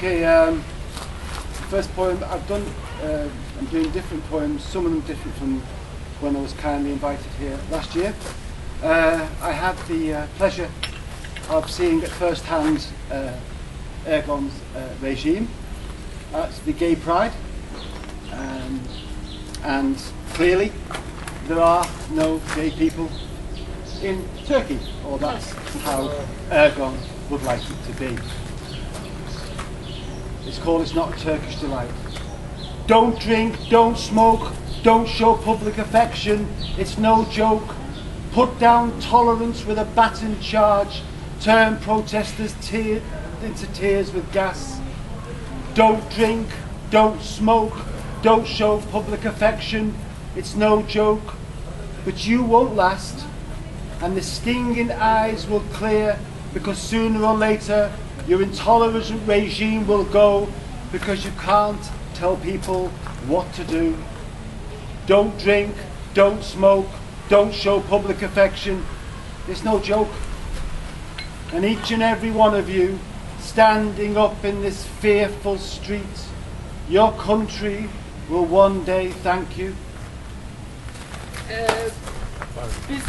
Okay, first poem I've done, I'm doing different poems, some of them different from when I was kindly invited here last year. I had the pleasure of seeing at first hand Erdogan's regime at the Gay Pride, and clearly there are no gay people in Turkey, or that's how Erdogan would like it to be. It's called It's Not a Turkish Delight. Don't drink, don't smoke, don't show public affection, it's no joke. Put down tolerance with a baton charge, turn protesters into tears with gas. Don't drink, don't smoke, don't show public affection, it's no joke. But you won't last, and the stinging eyes will clear, because sooner or later your intolerant regime will go, because you can't tell people what to do. Don't drink, don't smoke, don't show public affection, it's no joke. And each and every one of you standing up in this fearful street, your country will one day thank you. Biz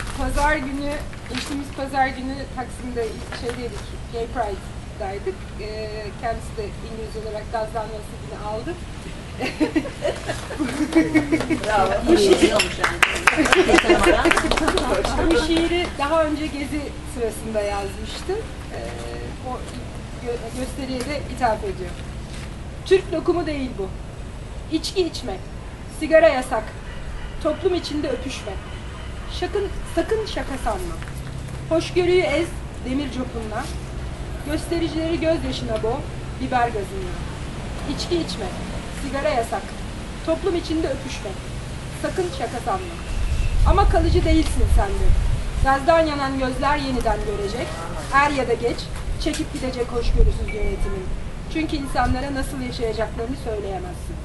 geçtiğimiz pazar günü Taksim'de şeydeydik, Gay Pride'daydık. Kendisi de İngiliz olarak gazlanmasını aldı. Bu şiiri daha önce gezi sırasında yazmıştı. O gösteriye de ithaf ediyor. Türk lokumu değil bu. İçki içme, sigara yasak, toplum içinde öpüşme. Sakın şaka sanma. Hoşgörüyü ez demir copunla, göstericileri gözyaşına boğ, biber gazınla. İçki içme, sigara yasak, toplum içinde öpüşme. Sakın şaka sanma. Ama kalıcı değilsin sen de. Gazdan yanan gözler yeniden görecek, er ya da geç çekip gidecek hoşgörüsüz yönetimin. Çünkü insanlara nasıl yaşayacaklarını söyleyemezsin.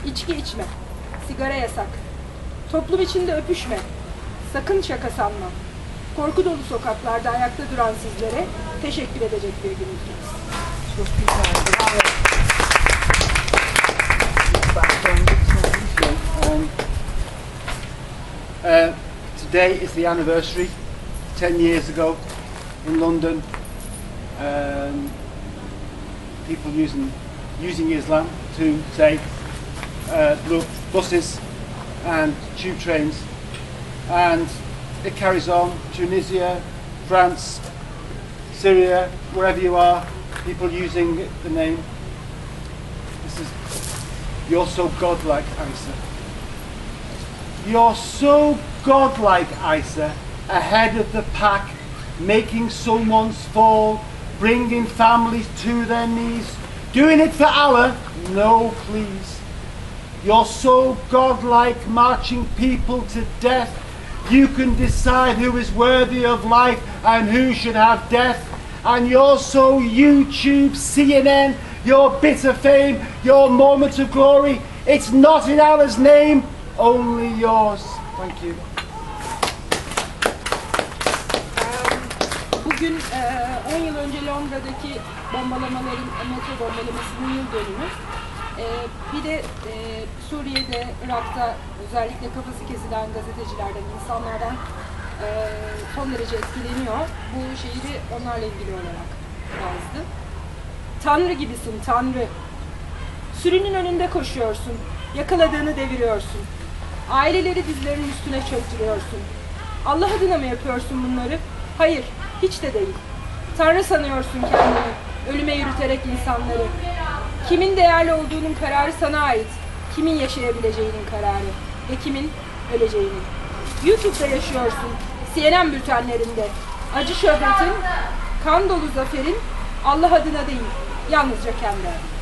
İçki içme, sigara yasak, toplum içinde öpüşme. Sakın şaka sanma. Korku dolu sokaklarda ayakta duran sizlere teşekkür edecek bir günümüz. Çok güzel. Today is the anniversary, 10 years ago in London. People using Islam to take buses and tube trains, and it carries on. Tunisia, France, Syria, wherever you are, people using the name. You're so godlike, Isa. You're so godlike, Isa, ahead of the pack, making someone's fall, bringing families to their knees. Doing it for Allah? No, please. You're so godlike, marching people to death. You can decide who is worthy of life and who should have death. And you're so YouTube, CNN, your bitter fame, your moment of glory. It's not in Allah's name, only yours. Thank you. Bugün 10 yıl önce Londra'daki bombalamanın, metro bombalamasının yıl dönümü. Bir de Suriye'de, Irak'ta özellikle kafası kesilen gazetecilerden, insanlardan son derece etkileniyor. Bu şiiri onlarla ilgili olarak yazdı. Tanrı gibisin, Tanrı. Sürünün önünde koşuyorsun, yakaladığını deviriyorsun. Aileleri dizlerinin üstüne çöktürüyorsun. Allah adına mı yapıyorsun bunları? Hayır, hiç de değil. Tanrı sanıyorsun kendini, ölüme yürüterek insanları. Kimin değerli olduğunun kararı sana ait. Kimin yaşayabileceğinin kararı ve kimin öleceğinin. YouTube'da yaşıyorsun, CNN bültenlerinde. Acı şöhretin, kan dolu zaferin Allah adına değil, yalnızca kendi adına.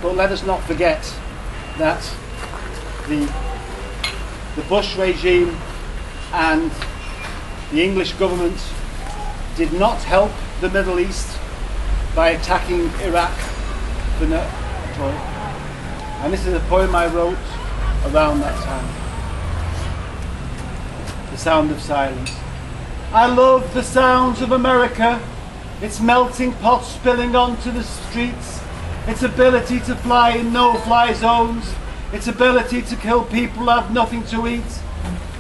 But let us not forget that the Bush regime and the English government did not help the Middle East by attacking Iraq at all. And this is a poem I wrote around that time. The Sound of Silence. I love the sounds of America, its melting pot spilling onto the streets, its ability to fly in no-fly zones, its ability to kill people who have nothing to eat.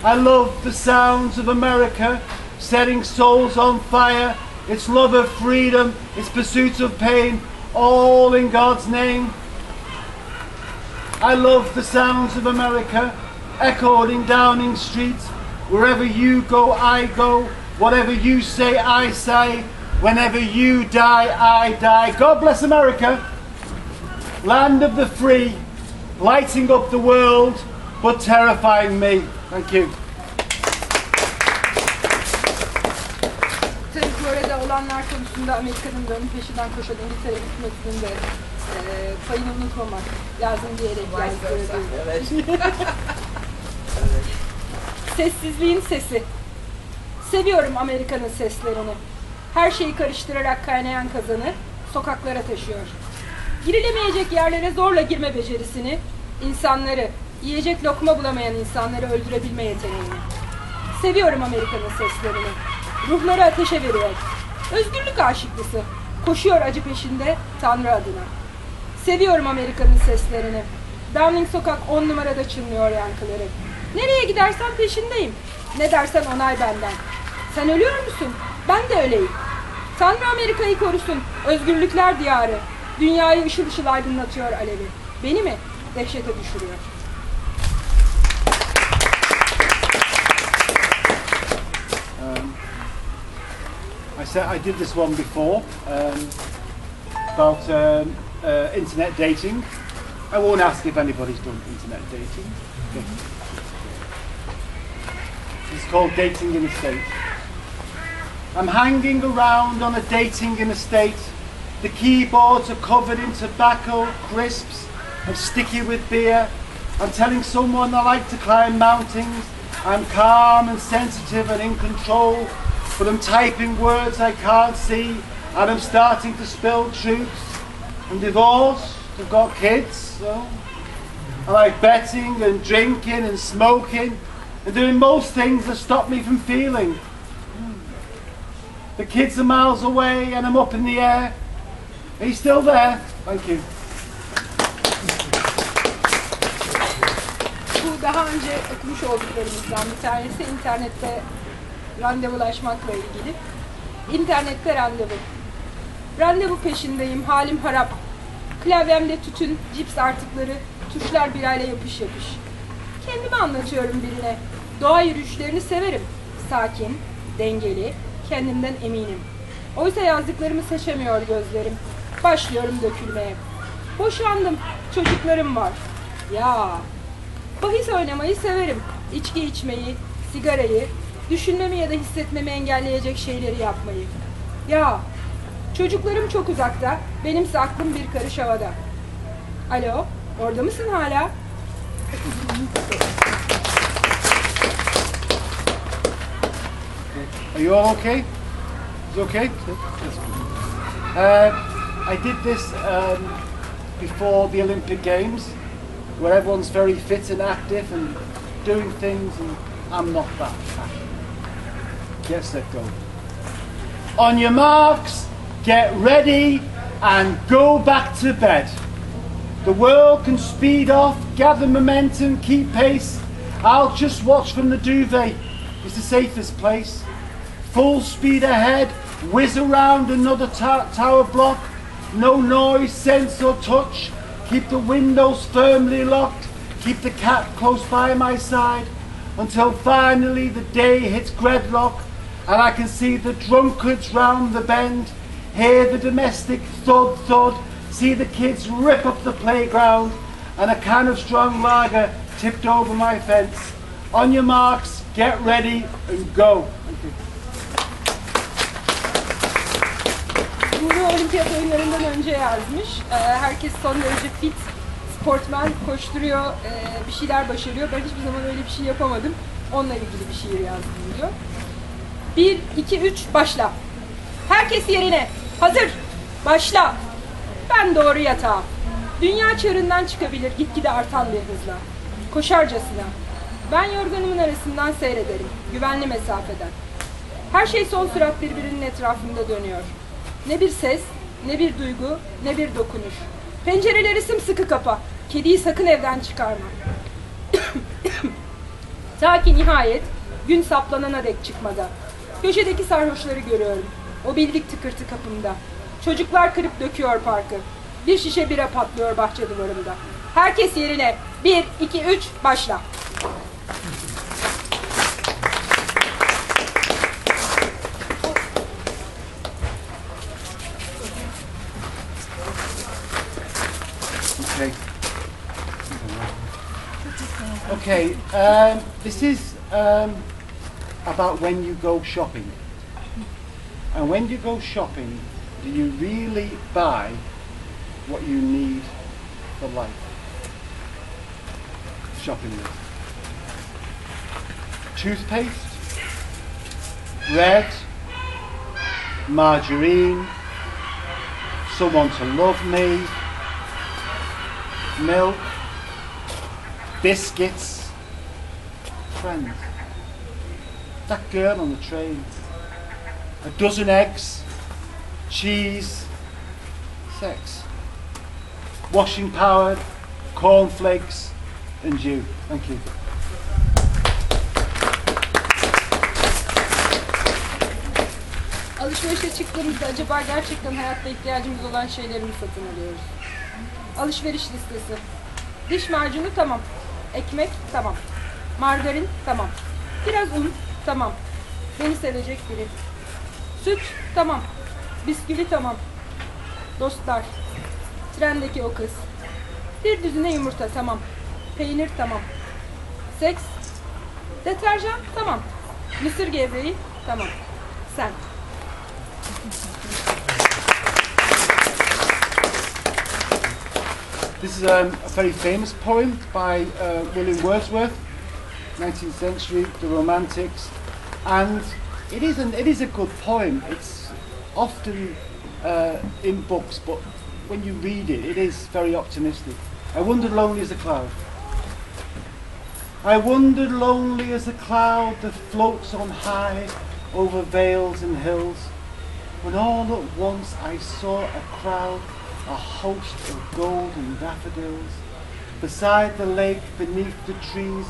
I love the sounds of America, setting souls on fire, its love of freedom, its pursuit of pain, all in God's name. I love the sounds of America, echoed in Downing Street. Wherever you go, I go. Whatever you say, I say. Whenever you die, I die. God bless America, land of the free, lighting up the world, but terrifying me. Thank you. Tabii Kore'de olanlar konusunda Amerika'nın da onun peşinden koşan İngiltere hükümetinin de payını unutmamak lazım diyerek yazdırdım. Sessizliğin sesi. Seviyorum Amerika'nın seslerini. Her şeyi karıştırarak kaynayan kazanı sokaklara taşıyor. Girilemeyecek yerlere zorla girme becerisini, insanları, yiyecek lokma bulamayan insanları öldürebilme yeteneğini. Seviyorum Amerika'nın seslerini. Ruhları ateşe veriyor. Özgürlük aşıklısı. Koşuyor acı peşinde Tanrı adına. Seviyorum Amerika'nın seslerini. Downing Sokak 10 numarada çınlıyor yankıları. Nereye gidersen peşindeyim. Ne dersen onay benden. Sen ölüyor musun? Ben de öleyim. Tanrı Amerika'yı korusun. Özgürlükler diyarı. Dünyayı ışıl ışıl aydınlatıyor alevi. Beni mi? Dehşete düşürüyor. I did this one before about internet dating. I won't ask if anybody's done internet dating. Okay. It's called Dating in a State. I'm hanging around on a dating in a state. The keyboards are covered in tobacco, crisps, and sticky with beer. I'm telling someone I like to climb mountains. I'm calm and sensitive and in control, but I'm typing words I can't see, and I'm starting to spill truths. I'm divorced, I've got kids, so I like betting and drinking and smoking and doing most things that stop me from feeling. The kids are miles away and I'm up in the air. Are you still there? Thank you. Bu daha önce okumuş olduklarımızdan bir tanesi internette randevulaşmakla ilgili. İnternette randevu. Randevu peşindeyim, halim harap. Klavyemde tütün, cips artıkları, tuşlar birayla yapış yapış. Kendimi anlatıyorum birine. Doğa yürüyüşlerini severim. Sakin, dengeli, kendimden eminim. Oysa yazdıklarımı seçemiyor gözlerim. Başlıyorum dökülmeye. Boşandım, çocuklarım var. Ya, bahis oynamayı severim. İçki içmeyi, sigarayı, düşünmemi ya da hissetmemi engelleyecek şeyleri yapmayı. Ya, çocuklarım çok uzakta, benimse aklım bir karış havada. Alo, orada mısın hala? Are you all okay? Is it okay? I did this before the Olympic Games, where everyone's very fit and active and doing things, and I'm not that active. Get set, go. On your marks, get ready, and go back to bed. The world can speed off, gather momentum, keep pace. I'll just watch from the duvet. It's the safest place. Full speed ahead, whiz around another tower block. No noise, sense or touch. Keep the windows firmly locked. Keep the cat close by my side. Until finally the day hits gridlock and I can see the drunkards round the bend. Hear the domestic thud thud. See the kids rip up the playground. And a can of strong lager tipped over my fence. On your marks, get ready and go. Thank you. Bunu olimpiyat oyunlarından önce yazmış. Herkes son derece fit, sportman, koşturuyor, bir şeyler başarıyor. Ben hiçbir zaman öyle bir şey yapamadım. Onunla ilgili bir şiir yazdım diyor. 1, 2, 3, başla. Herkes yerine. Hazır. Başla. Ben doğru yatağa. Dünya çığırından çıkabilir gitgide artan bir hızla. Koşarcasına. Ben yorganımın arasından seyrederim, güvenli mesafeden. Her şey son sürat birbirinin etrafında dönüyor. Ne bir ses, ne bir duygu, ne bir dokunuş. Pencereleri sımsıkı kapa, kediyi sakın evden çıkarma. Ta ki nihayet gün saplanana dek çıkmadan. Köşedeki sarhoşları görüyorum. O bildik tıkırtı kapımda. Çocuklar kırıp döküyor parkı. Bir şişe bira patlıyor bahçe duvarımda. Herkes yerine. 1, 2, 3, başla. Okay. Okay, this is about when you go shopping. And when you go shopping, do you really buy what you need for life? Shopping list. Toothpaste, bread, margarine, someone to love me, milk, biscuits, friends, that girl on the train, a dozen eggs, cheese, sex, washing powder, cornflakes, and you. Thank you. Alışverişe çıktığımızda acaba gerçekten hayatta ihtiyacımız olan şeyleri mi satın alıyoruz? Alışveriş listesi. Diş macunu tamam. Ekmek tamam. Margarin tamam. Biraz un tamam. Beni sevecek biri. Süt tamam. Bisküvi tamam. Dostlar. Trendeki o kız. Bir düzine yumurta tamam. Peynir tamam. Seks. Deterjan tamam. Mısır gevreği tamam. Sen. This is a very famous poem by William Wordsworth, 19th century, the Romantics, and it is a good poem. It's often in books, but when you read it, it is very optimistic. I wandered lonely as a cloud. I wandered lonely as a cloud that floats on high over vales and hills, when all at once I saw a crowd, a host of golden daffodils, beside the lake, beneath the trees,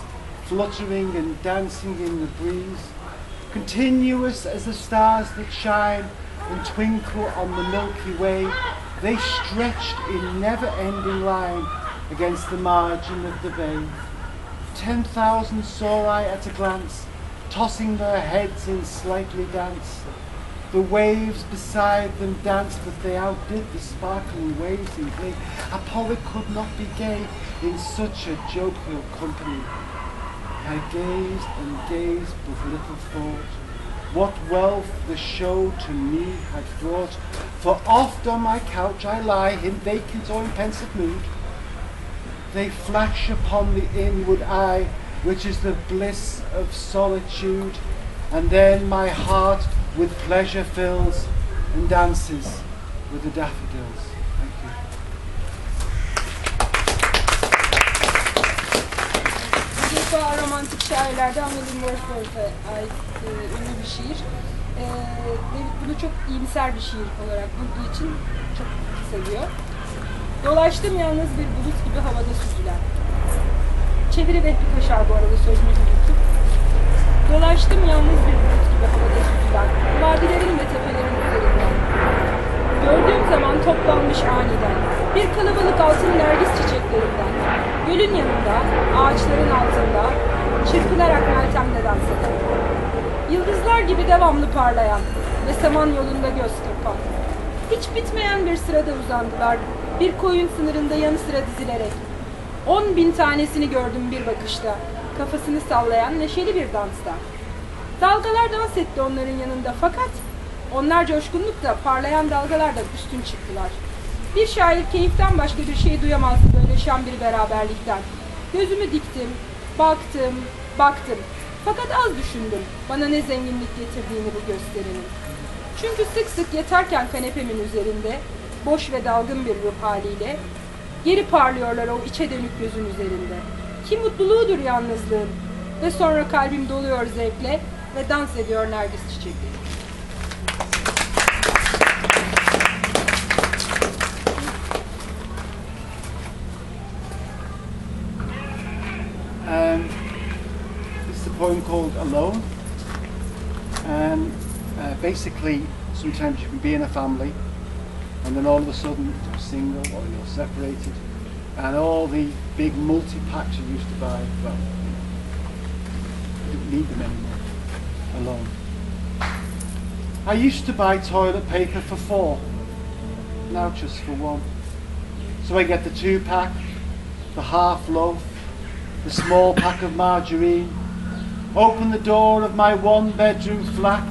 fluttering and dancing in the breeze, continuous as the stars that shine and twinkle on the Milky Way. They stretched in never-ending line against the margin of the bay. 10,000 saw I at a glance, tossing their heads in slightly dance. The waves beside them danced, but they outdid the sparkling waves in glee. A poet could not be gay in such a jovial company. I gazed and gazed, but little thought what wealth the show to me had brought. For oft on my couch I lie, in vacant or in pensive mood. They flash upon the inward eye, which is the bliss of solitude, and then my heart with pleasure fills and dances with the daffodils. Thank you. Bir defa romantik şairlerden William Wordsworth'a ait ünlü bir şiir. David bunu çok iyimser bir şiir olarak bulduğu için çok seviyor. Dolaştım yalnız bir bulut gibi havada süzülen. Çeviri Vehbi Kaşar bu arada sözünü unuttum. Dolaştım yalnız bir bulut gibi havada süzülen, vadilerin ve tepelerin üzerinden. Gördüğüm zaman toplanmış aniden, bir kalabalık altın nergis çiçeklerinden, gölün yanında, ağaçların altında, çırpınarak meltemde dans eden. Yıldızlar gibi devamlı parlayan ve saman yolunda göz kırpan. Hiç bitmeyen bir sırada uzandılar, bir koyun sınırında yanı sıra dizilerek. 10.000 tanesini gördüm bir bakışta, kafasını sallayan neşeli bir dansta. Dalgalar dans etti onların yanında, fakat onlar coşkunlukta parlayan dalgalardan üstün çıktılar. Bir şair keyiften başka bir şey duyamazdı böyle şan bir beraberlikten. Gözümü diktim, baktım. Fakat az düşündüm bana ne zenginlik getirdiğini bu gösterinin. Çünkü sık sık yatarken kanepemin üzerinde, boş ve dalgın bir ruh haliyle, Geri parlıyorlar o içe dönük gözün üzerinde. Ki mutluluğudur yalnızlığın. Ve sonra kalbim doluyor zevkle ve dans ediyor nergis çiçekleri. This is a poem called Alone. And basically, sometimes you can be in a family, and then all of a sudden you're single or you're separated, and all the big multi-packs you used to buy, well, you don't need them anymore. Alone. I used to buy toilet paper for 4, now just for 1. So I get the 2-pack, the half loaf, the small pack of margarine, open the door of my 1-bedroom flat,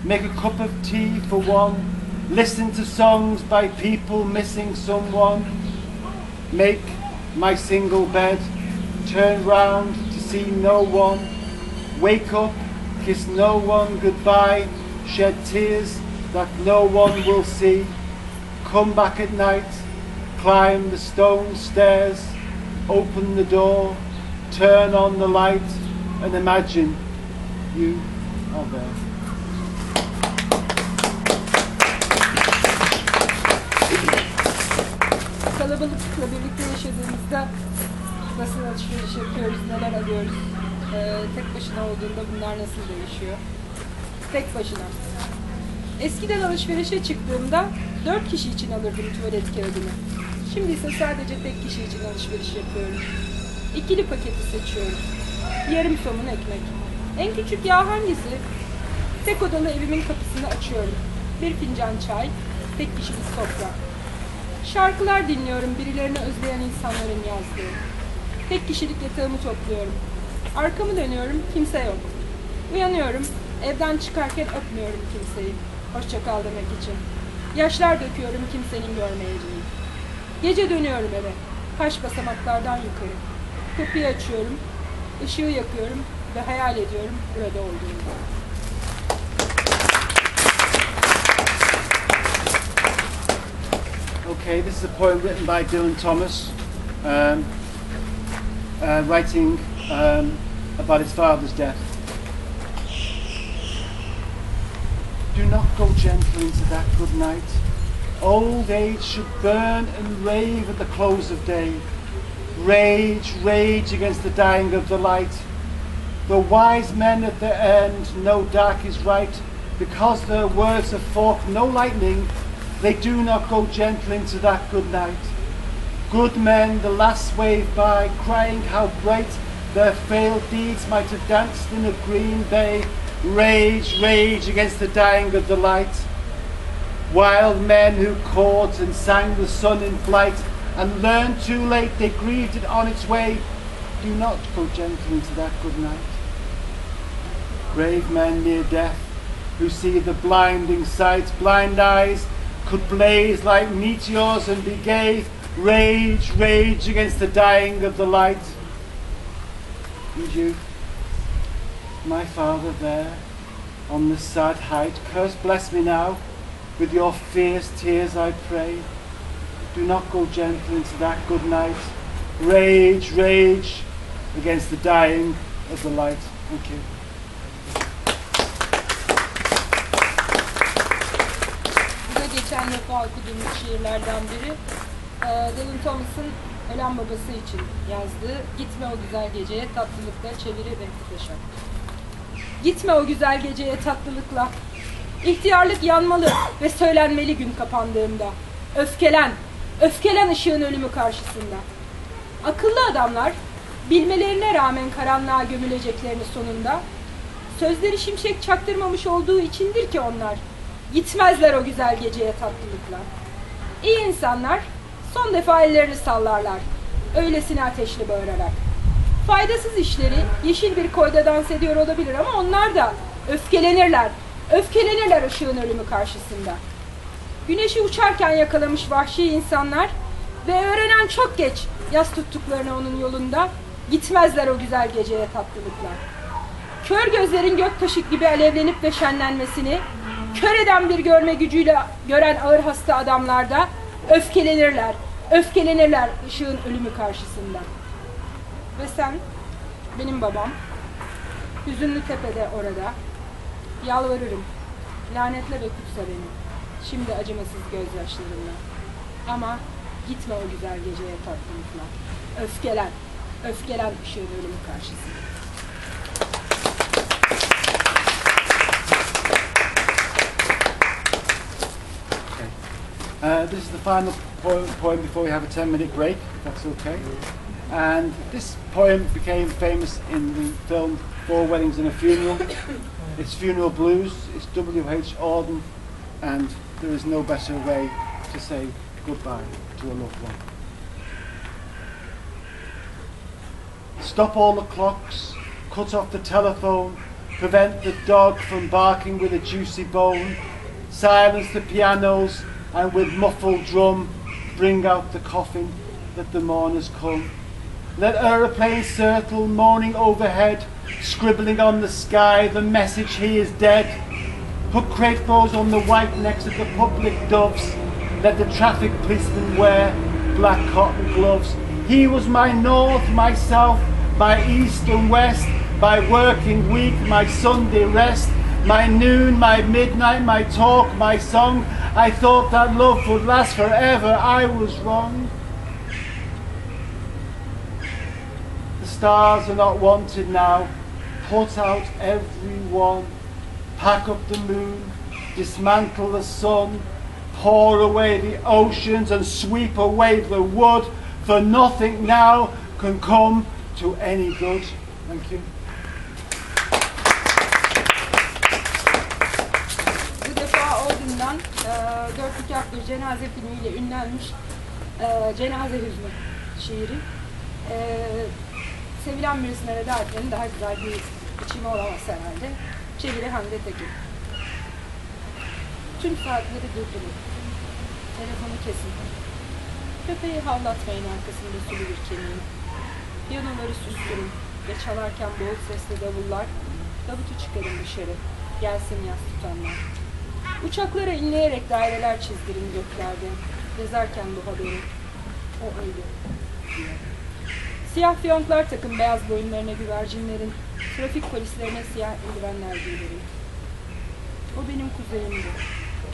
make a cup of tea for 1, listen to songs by people missing someone, make my single bed, turn round to see no one, wake up, kiss no one goodbye, shed tears that no one will see, come back at night, climb the stone stairs, open the door, turn on the light, and imagine you are there. Kalabalıkla birlikte yaşadığımızda nasıl alışveriş yapıyoruz, neler alıyoruz, tek başına olduğunda bunlar nasıl değişiyor? Tek başına. Eskiden alışverişe çıktığımda 4 kişi için alırdım tuvalet kağıdını. Şimdi ise sadece tek kişi için alışveriş yapıyorum. İkili paketi seçiyorum. Yarım somun ekmek. En küçük yağ hangisi? Tek odalı evimin kapısını açıyorum. Bir fincan çay, tek kişilik sofra. Şarkılar dinliyorum birilerini özleyen insanların yazdığı. Tek kişilik yatağımı topluyorum. Arkamı dönüyorum, kimse yok. Uyanıyorum, evden çıkarken öpmüyorum kimseyi. Hoşça kal demek için. Yaşlar döküyorum kimsenin görmeyeceği. Gece dönüyorum eve, taş basamaklardan yukarı. Kapıyı açıyorum, ışığı yakıyorum ve hayal ediyorum burada olduğumu. Okay, this is a poem written by Dylan Thomas, writing about his father's death. Do not go gentle into that good night. Old age should burn and rave at the close of day. Rage, rage against the dying of the light. The wise men at the end know dark is right, because their words have forked no lightning. They do not go gentle into that good night. Good men, the last wave by, crying how bright their failed deeds might have danced in a green bay. Rage, rage against the dying of the light. Wild men who caught and sang the sun in flight, and learned too late they grieved it on its way. Do not go gentle into that good night. Brave men near death, who see the blinding sight, blind eyes could blaze like meteors and be gay. Rage, rage against the dying of the light. And you, my father there, on the sad height, curse bless me now, with your fierce tears I pray. Do not go gentle into that good night. Rage, rage against the dying of the light. Thank you. Bu da geçen defa okuduğumuz şiirlerden biri. Dylan Thomas'ın ölen babası için yazdığı "Gitme o güzel geceye tatlılıkla" çeviri ve muhteşem. Gitme o güzel geceye tatlılıkla. İhtiyarlık yanmalı ve söylenmeli gün kapandığımda. Öfkelen, öfkelen ışığın ölümü karşısında. Akıllı adamlar, bilmelerine rağmen karanlığa gömüleceklerini sonunda, sözleri şimşek çaktırmamış olduğu içindir ki onlar, gitmezler o güzel geceye tatlılıkla. İyi insanlar, son defa ellerini sallarlar, öylesine ateşli bağırarak. Faydasız işleri yeşil bir koyda dans ediyor olabilir ama onlar da öfkelenirler, öfkelenirler ışığın ölümü karşısında. Güneşi uçarken yakalamış vahşi insanlar ve öğrenen çok geç yas tuttuklarını onun yolunda, gitmezler o güzel geceye tatlılıkla. Kör gözlerin göktaşı gibi alevlenip ve şenlenmesini, kör eden bir görme gücüyle gören ağır hasta adamlar da öfkelenirler, Öfkelenirler ışığın ölümü karşısında. Ve sen, benim babam, hüzünlü tepede orada, yalvarırım, lanetle ve kutsa beni, şimdi acımasız gözyaşlarımla. Ama gitme o güzel geceye tatlımızla. Öfkelen, öfkelen ışığın ölümü karşısında. This is the final poem before we have a 10-minute break, if that's okay. And this poem became famous in the film Four Weddings and a Funeral. It's funeral blues, it's W.H. Auden, and there is no better way to say goodbye to a loved one. Stop all the clocks, cut off the telephone, prevent the dog from barking with a juicy bone, silence the pianos, and with muffled drum bring out the coffin that the mourners come. Let aeroplanes circle, moaning overhead, scribbling on the sky the message he is dead. Put crepe bows on the white necks of the public doves. Let the traffic policemen wear black cotton gloves. He was my north, my south, my east and west, my working week, my Sunday rest, my noon, my midnight, my talk, my song. I thought that love would last forever, I was wrong. The stars are not wanted now, put out everyone. Pack up the moon, dismantle the sun, pour away the oceans and sweep away the wood, for nothing now can come to any good. Thank you. Bu defa Auden'dan 4 bir cenaze filmiyle ünlenmiş Cenaze Hüznü şiiri. Sevilen birisine veda etmenin daha güzel bir biçimi olamaz herhalde. Çeviri Hande Tekin. Tüm saatleri durdurun. Telefonu kesin. Köpeği havlatmayın arkasında sulu bir kemiğin. Piyanoları susturun ve çalarken boğuk sesli davullar, tabutu çıkarın dışarı, gelsin yas tutanlar. Uçaklara inleyerek daireler çizdirin göklerde, yazarken bu haberi, o öldü diye. Siyah fiyonklar takın beyaz boyunlarına güvercinlerin, trafik polislerine siyah eldivenler giydirin. O benim kuzeyimdi,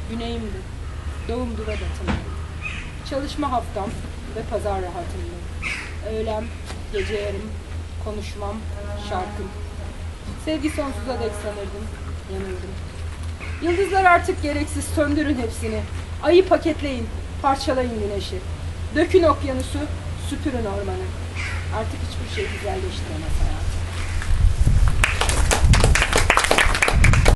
güneyimdi, doğumdu ve batımdı. Çalışma haftam ve pazar rahatımdı. Öğlem, gece yarım, konuşmam, şarkım. Sevgi sonsuza dek sanırdım, yanıldım. Yıldızlar artık gereksiz, söndürün hepsini. Ayı paketleyin, parçalayın güneşi. Dökün okyanusu, süpürün ormanı. Artık hiçbir şey güzelleştiremez hayatı.